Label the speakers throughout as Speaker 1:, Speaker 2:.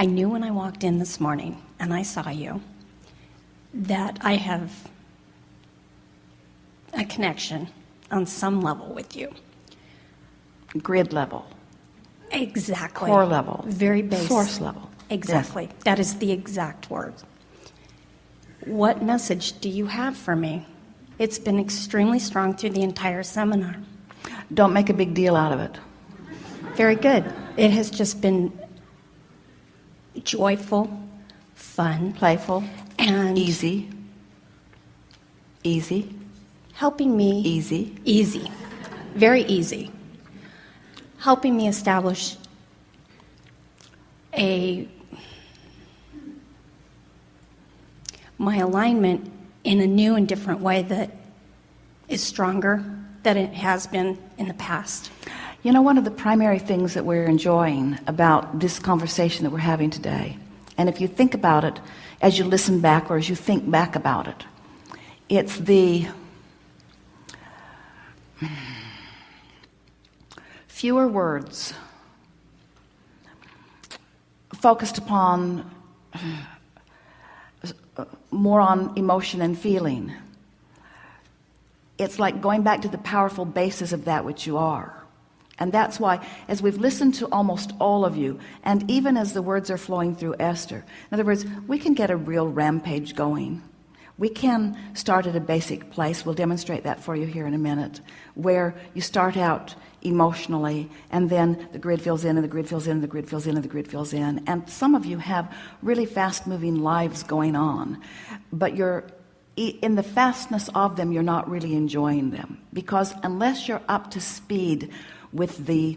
Speaker 1: I knew when I walked in this morning and I saw you that I have a connection on some level with you.
Speaker 2: Grid level.
Speaker 1: Exactly.
Speaker 2: Core level.
Speaker 1: Very base.
Speaker 2: Source level.
Speaker 1: Exactly.
Speaker 2: Yes.
Speaker 1: That is the exact word. What message do you have for me? It's been extremely strong through the entire seminar.
Speaker 2: Don't make a big deal out of it.
Speaker 1: Very good. It has just been joyful, fun,
Speaker 2: Playful.
Speaker 1: and
Speaker 2: Easy. Easy.
Speaker 1: helping me
Speaker 2: Easy.
Speaker 1: Very easy, helping me establish my alignment in a new and different way that is stronger than it has been in the past.
Speaker 2: You know, one of the primary things that we're enjoying about this conversation that we're having today, and if you think about it as you listen back or as you think back about it, it's the fewer words focused upon more on emotion and feeling. It's like going back to the powerful basis of that which you are. And that's why, as we've listened to almost all of you, and even as the words are flowing through Esther, in other words, we can get a real rampage going. We can start at a basic place. We'll demonstrate that for you here in a minute, where you start out emotionally, and then the grid fills in, and the grid fills in, and the grid fills in, and the grid fills in. And some of you have really fast-moving lives going on, but you're in the fastness of them, you're not really enjoying them, because unless you're up to speed with the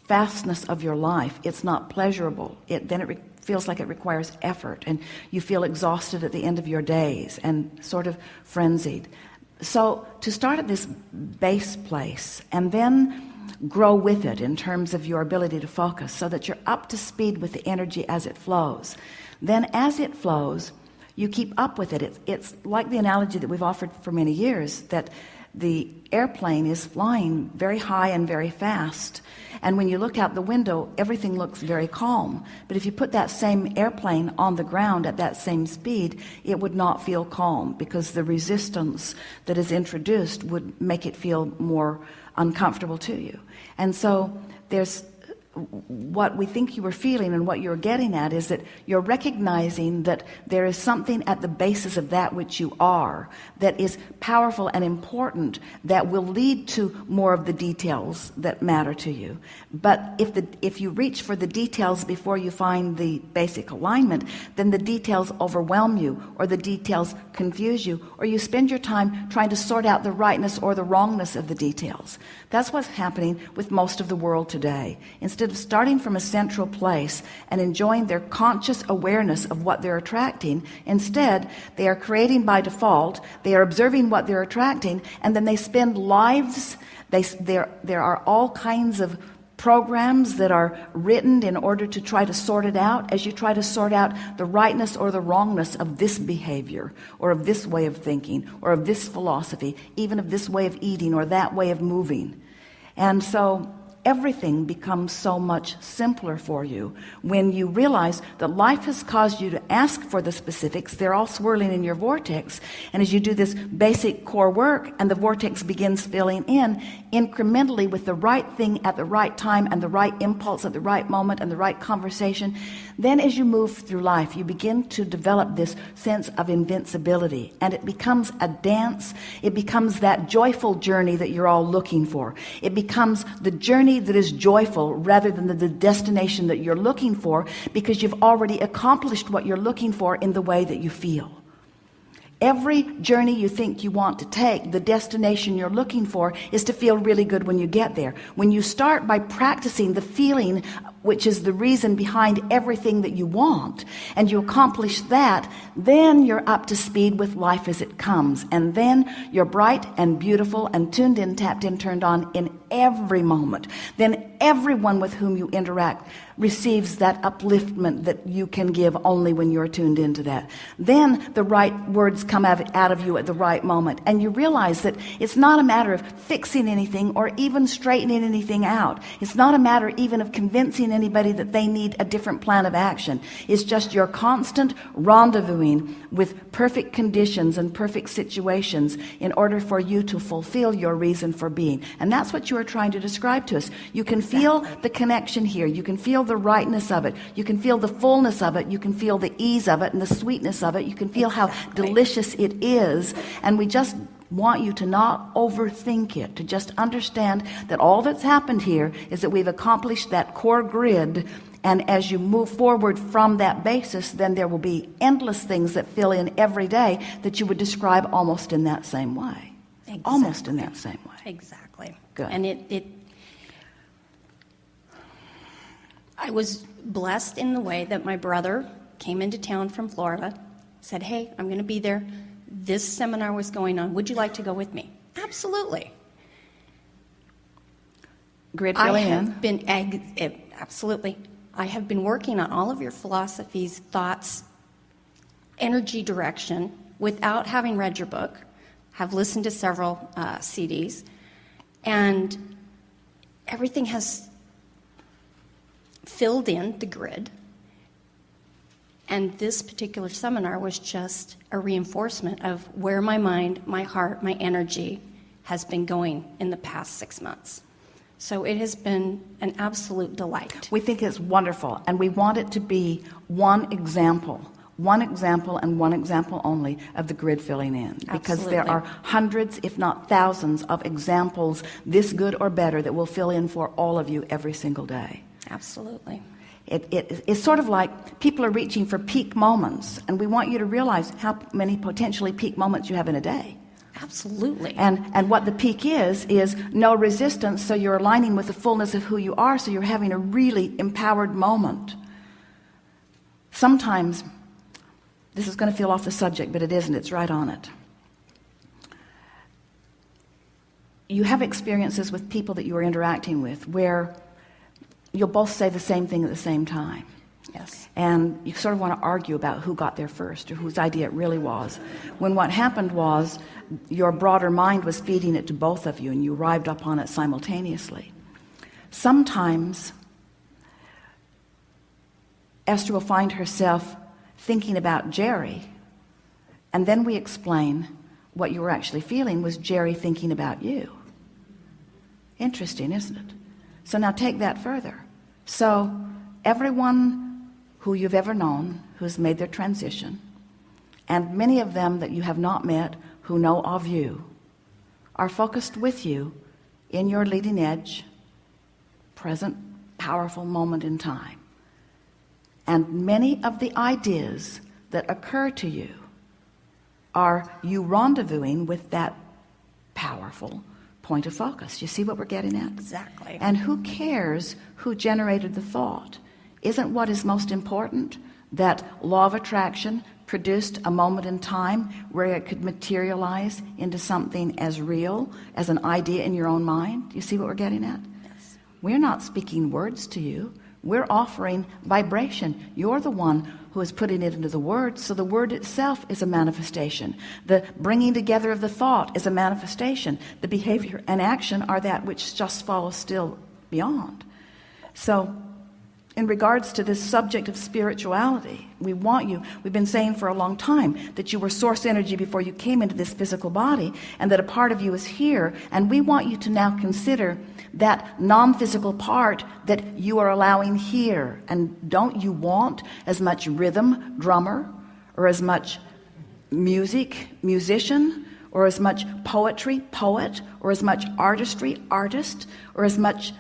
Speaker 2: fastness of your life, it's not pleasurable. Then it feels like it requires effort, and you feel exhausted at the end of your days and sort of frenzied. So to start at this base place and then grow with it in terms of your ability to focus so that you're up to speed with the energy as it flows. Then as it flows, you keep up with it. It's like the analogy that we've offered for many years, that the airplane is flying very high and very fast, and when you look out the window, everything looks very calm. But if you put that same airplane on the ground at that same speed, it would not feel calm, because the resistance that is introduced would make it feel more uncomfortable to you. And so there's what we think you were feeling, and what you're getting at is that you're recognizing that there is something at the basis of that which you are that is powerful and important, that will lead to more of the details that matter to you. But if you reach for the details before you find the basic alignment, then the details overwhelm you, or the details confuse you, or you spend your time trying to sort out the rightness or the wrongness of the details. That's what's happening with most of the world today. Instead of starting from a central place and enjoying their conscious awareness of what they're attracting, instead they are creating by default, they are observing what they're attracting, and then they spend lives, there are all kinds of programs that are written in order to try to sort it out, as you try to sort out the rightness or the wrongness of this behavior, or of this way of thinking, or of this philosophy, even of this way of eating, or that way of moving. And so everything becomes so much simpler for you when you realize that life has caused you to ask for the specifics. They're all swirling in your vortex, and as you do this basic core work, and the vortex begins filling in incrementally with the right thing at the right time, and the right impulse at the right moment, and the right conversation, then as you move through life, you begin to develop this sense of invincibility, and it becomes a dance. It becomes that joyful journey that you're all looking for. It becomes the journey that is joyful rather than the destination that you're looking for, because you've already accomplished what you're looking for in the way that you feel. Every journey you think you want to take, the destination you're looking for is to feel really good when you get there. When you start by practicing the feeling, which is the reason behind everything that you want, and you accomplish that, then you're up to speed with life as it comes. And then you're bright and beautiful and tuned in, tapped in, turned on in every moment. Then everyone with whom you interact receives that upliftment that you can give only when you're tuned into that. Then the right words come out of you at the right moment, and you realize that it's not a matter of fixing anything or even straightening anything out. It's not a matter even of convincing anybody that they need a different plan of action. It's just your constant rendezvousing with perfect conditions and perfect situations in order for you to fulfill your reason for being. And that's what you are trying to describe to us. You can feel the connection here. You can feel the rightness of it. You can feel the fullness of it. You can feel the ease of it and the sweetness of it. You can feel how delicious it is. And we just want you to not overthink it, to just understand that all that's happened here is that we've accomplished that core grid. And as you move forward from that basis, then there will be endless things that fill in every day that you would describe almost in that same way.
Speaker 1: Exactly.
Speaker 2: Almost in that same way.
Speaker 1: Exactly.
Speaker 2: Good.
Speaker 1: And I was blessed in the way that my brother came into town from Florida, said, "Hey, I'm going to be there. This seminar was going on. Would you like to go with me?" Absolutely.
Speaker 2: Grid filling in.
Speaker 1: Absolutely. I have been working on all of your philosophies, thoughts, energy direction without having read your book. Have listened to several CDs, and everything has filled in the grid. And this particular seminar was just a reinforcement of where my mind, my heart, my energy has been going in the past 6 months. So it has been an absolute delight.
Speaker 2: We think it's wonderful, and we want it to be one example and one example only of the grid filling in. Because
Speaker 1: Absolutely.
Speaker 2: there are hundreds, if not thousands, of examples, this good or better, that will fill in for all of you every single day.
Speaker 1: Absolutely.
Speaker 2: It's sort of like people are reaching for peak moments, and we want you to realize how many potentially peak moments you have in a day.
Speaker 1: Absolutely.
Speaker 2: And what the peak is no resistance, so you're aligning with the fullness of who you are, so you're having a really empowered moment. Sometimes, this is going to feel off the subject, but it isn't, it's right on it. You have experiences with people that you are interacting with where you'll both say the same thing at the same time.
Speaker 1: Yes.
Speaker 2: And you sort of want to argue about who got there first or whose idea it really was. When what happened was your broader mind was feeding it to both of you and you arrived upon it simultaneously. Sometimes Esther will find herself thinking about Jerry, and then we explain what you were actually feeling was Jerry thinking about you. Interesting, isn't it? So now take that further. So everyone who you've ever known who's made their transition, and many of them that you have not met who know of you, are focused with you in your leading edge, present, powerful moment in time. And many of the ideas that occur to you are you rendezvousing with that powerful point of focus. You see what we're getting at?
Speaker 1: Exactly.
Speaker 2: And who cares who generated the thought? Isn't what is most important that law of attraction produced a moment in time where it could materialize into something as real as an idea in your own mind? You see what we're getting at?
Speaker 1: Yes.
Speaker 2: We're not speaking words to you. We're offering vibration. You're the one who is putting it into the word, so the word itself is a manifestation. The bringing together of the thought is a manifestation. The behavior and action are that which just follows still beyond. So in regards to this subject of spirituality, we've been saying for a long time that you were source energy before you came into this physical body, and that a part of you is here, and we want you to now consider that non-physical part that you are allowing here. And don't you want as much rhythm, drummer, or as much music, musician, or as much poetry, poet, or as much artistry, artist, or as much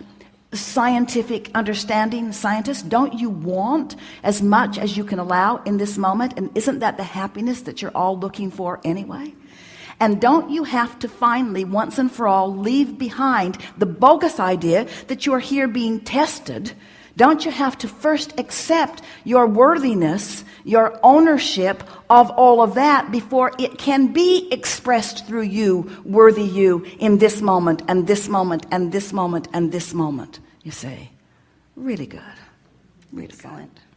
Speaker 2: scientific understanding, scientist? Don't you want as much as you can allow in this moment? And isn't that the happiness that you're all looking for anyway? And don't you have to finally, once and for all, leave behind the bogus idea that you are here being tested? Don't you have to first accept your worthiness, your ownership of all of that before it can be expressed through you, worthy you, in this moment and this moment and this moment and this moment? You see, really good. Praise God.
Speaker 1: Excellent.